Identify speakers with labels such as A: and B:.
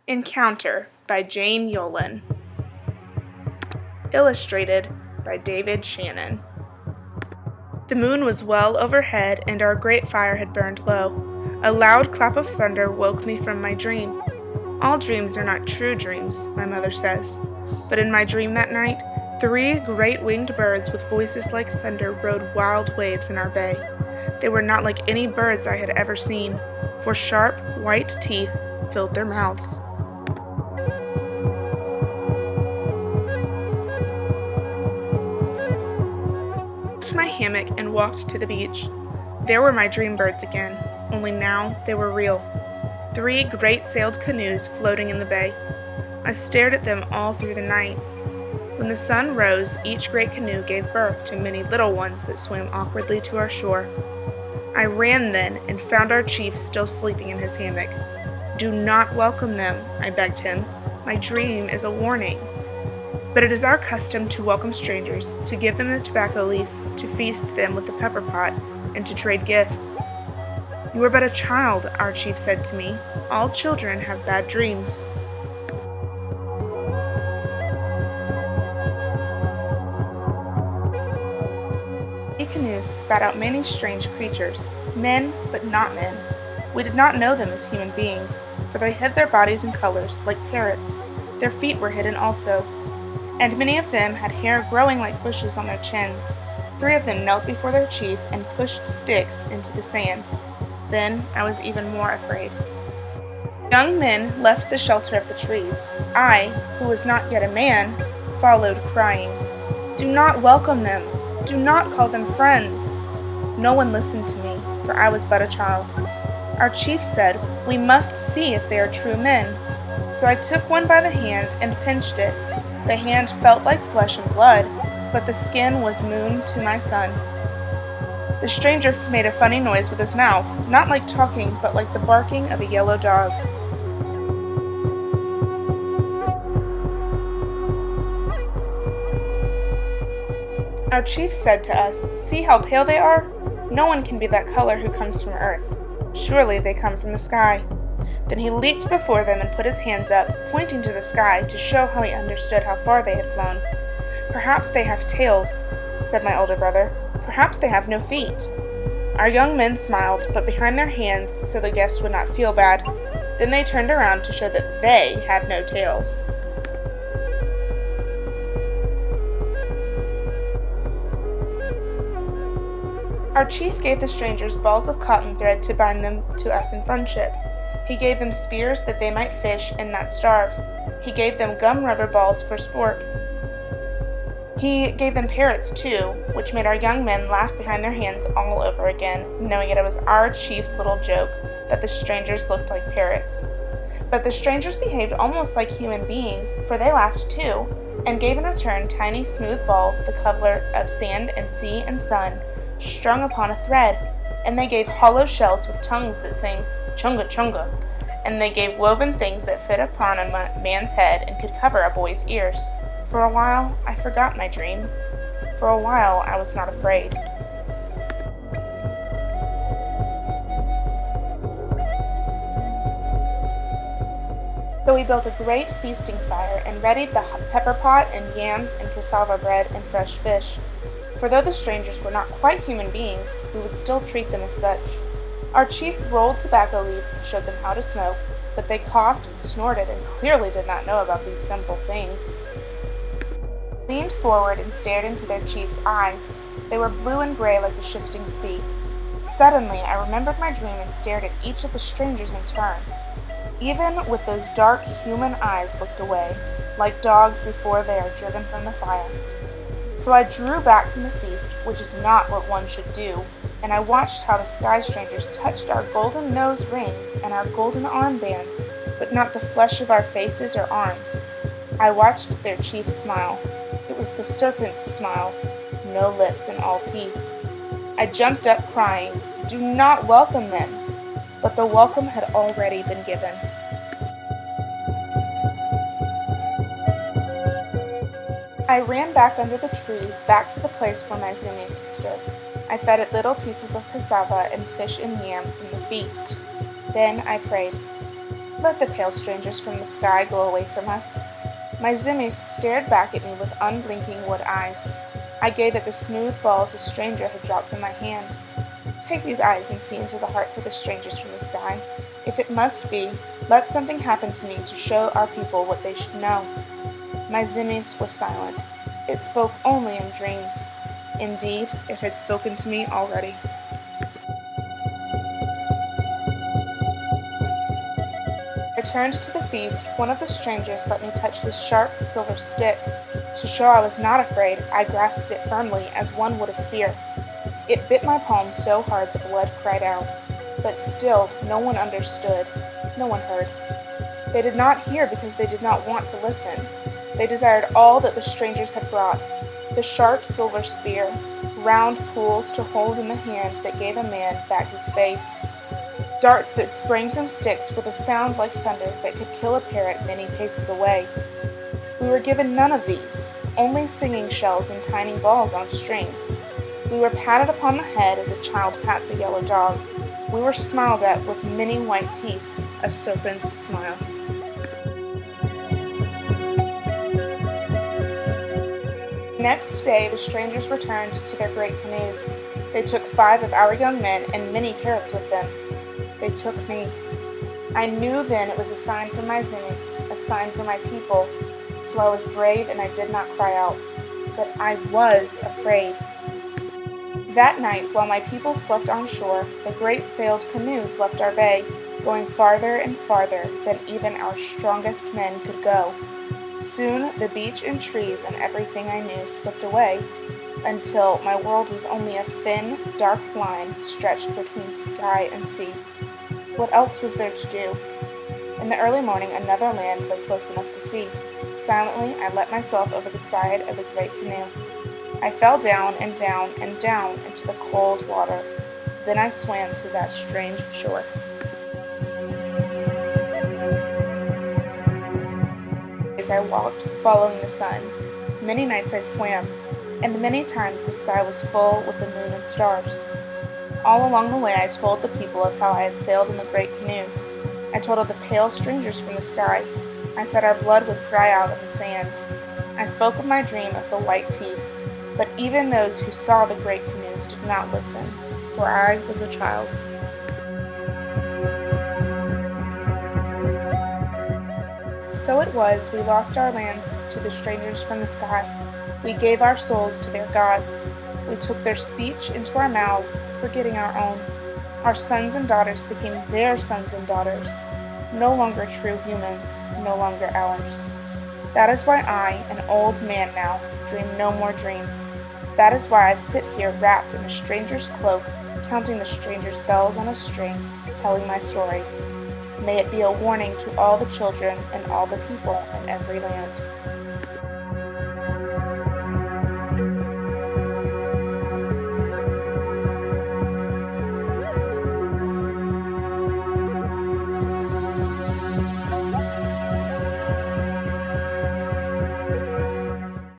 A: Encounter by Jane Yolen. Illustrated by David Shannon. The moon was well overhead, and our great fire had burned low. A loud clap of thunder woke me from my dream. All dreams are not true dreams, my mother says. But in my dream that night, 3 great winged birds with voices like thunder rode wild waves in our bay. They were not like any birds I had ever seen, for sharp, white teeth filled their mouths. My hammock and walked to the beach. There were my dream birds again, only now they were real. 3 great sailed canoes floating in the bay. I stared at them all through the night. When the sun rose, each great canoe gave birth to many little ones that swam awkwardly to our shore. I ran then and found our chief still sleeping in his hammock. "Do not welcome them," I begged him. "My dream is a warning." But it is our custom to welcome strangers, to give them the tobacco leaf, to feast them with the pepper pot, and to trade gifts. "You are but a child," our chief said to me. "All children have bad dreams." The canoes spat out many strange creatures, men but not men. We did not know them as human beings, for they hid their bodies and colors like parrots. Their feet were hidden also, and many of them had hair growing like bushes on their chins. 3 of them knelt before their chief and pushed sticks into the sand. Then I was even more afraid. Young men left the shelter of the trees. I, who was not yet a man, followed, crying, "Do not welcome them! Do not call them friends!" No one listened to me, for I was but a child. Our chief said, "We must see if they are true men." So I took one by the hand and pinched it. The hand felt like flesh and blood, but the skin was moon to my sun. The stranger made a funny noise with his mouth, not like talking, but like the barking of a yellow dog. Our chief said to us, "See how pale they are? No one can be that color who comes from earth. Surely they come from the sky." Then he leaped before them and put his hands up, pointing to the sky to show how he understood how far they had flown. "Perhaps they have tails," said my older brother. "Perhaps they have no feet." Our young men smiled, but behind their hands, so the guests would not feel bad. Then they turned around to show that they had no tails. Our chief gave the strangers balls of cotton thread to bind them to us in friendship. He gave them spears that they might fish and not starve. He gave them gum rubber balls for sport. He gave them parrots too, which made our young men laugh behind their hands all over again, knowing that it was our chief's little joke that the strangers looked like parrots. But the strangers behaved almost like human beings, for they laughed too, and gave in return tiny smooth balls the color of sand and sea and sun, strung upon a thread, and they gave hollow shells with tongues that sang chunga chunga, and they gave woven things that fit upon a man's head and could cover a boy's ears. For a while, I forgot my dream. For a while, I was not afraid. So we built a great feasting fire and readied the pepper pot and yams and cassava bread and fresh fish. For though the strangers were not quite human beings, we would still treat them as such. Our chief rolled tobacco leaves and showed them how to smoke, but they coughed and snorted and clearly did not know about these simple things. I leaned forward and stared into their chief's eyes. They were blue and gray like the shifting sea. Suddenly, I remembered my dream and stared at each of the strangers in turn. Even with those dark human eyes looked away, like dogs before they are driven from the fire. So I drew back from the feast, which is not what one should do, and I watched how the sky strangers touched our golden nose rings and our golden armbands, but not the flesh of our faces or arms. I watched their chief smile. It was the serpent's smile, no lips and all teeth. I jumped up crying, "Do not welcome them!" But the welcome had already been given. I ran back under the trees, back to the place where my Zumes stood. I fed it little pieces of cassava and fish and yam from the feast. Then I prayed, Let the pale strangers from the sky go away from us. My zimmies stared back at me with unblinking wood eyes. I gave it the smooth balls a stranger had dropped in my hand. Take these eyes and see into the hearts of the strangers from the sky. If it must be, let something happen to me to show our people what they should know. My zimmies was silent. It spoke only in dreams. Indeed, it had spoken to me already. Returned to the feast, one of the strangers let me touch his sharp silver stick. To show I was not afraid, I grasped it firmly as one would a spear. It bit my palm so hard the blood cried out. But still, no one understood. No one heard. They did not hear because they did not want to listen. They desired all that the strangers had brought, the sharp silver spear, round pools to hold in the hand that gave a man back his face, darts that sprang from sticks with a sound like thunder that could kill a parrot many paces away. We were given none of these, only singing shells and tiny balls on strings. We were patted upon the head as a child pats a yellow dog. We were smiled at with many white teeth, a serpent's smile. Next day, the strangers returned to their great canoes. They took 5 of our young men and many parrots with them. They took me. I knew then it was a sign for my zimmies, a sign for my people, so I was brave and I did not cry out. But I was afraid. That night, while my people slept on shore, the great sailed canoes left our bay, going farther and farther than even our strongest men could go. Soon the beach and trees and everything I knew slipped away, until my world was only a thin, dark line stretched between sky and sea. What else was there to do? In the early morning, another land lay close enough to see. Silently, I let myself over the side of the great canoe. I fell down and down and down into the cold water. Then I swam to that strange shore. As I walked, following the sun, many nights I swam, and many times the sky was full with the moon and stars. All along the way I told the people of how I had sailed in the great canoes. I told of the pale strangers from the sky. I said our blood would cry out in the sand. I spoke of my dream of the white teeth, but even those who saw the great canoes did not listen, for I was a child. So it was we lost our lands to the strangers from the sky. We gave our souls to their gods. We took their speech into our mouths, forgetting our own. Our sons and daughters became their sons and daughters, no longer true humans, no longer ours. That is why I, an old man now, dream no more dreams. That is why I sit here wrapped in a stranger's cloak, counting the stranger's bells on a string, telling my story. May it be a warning to all the children and all the people in every land.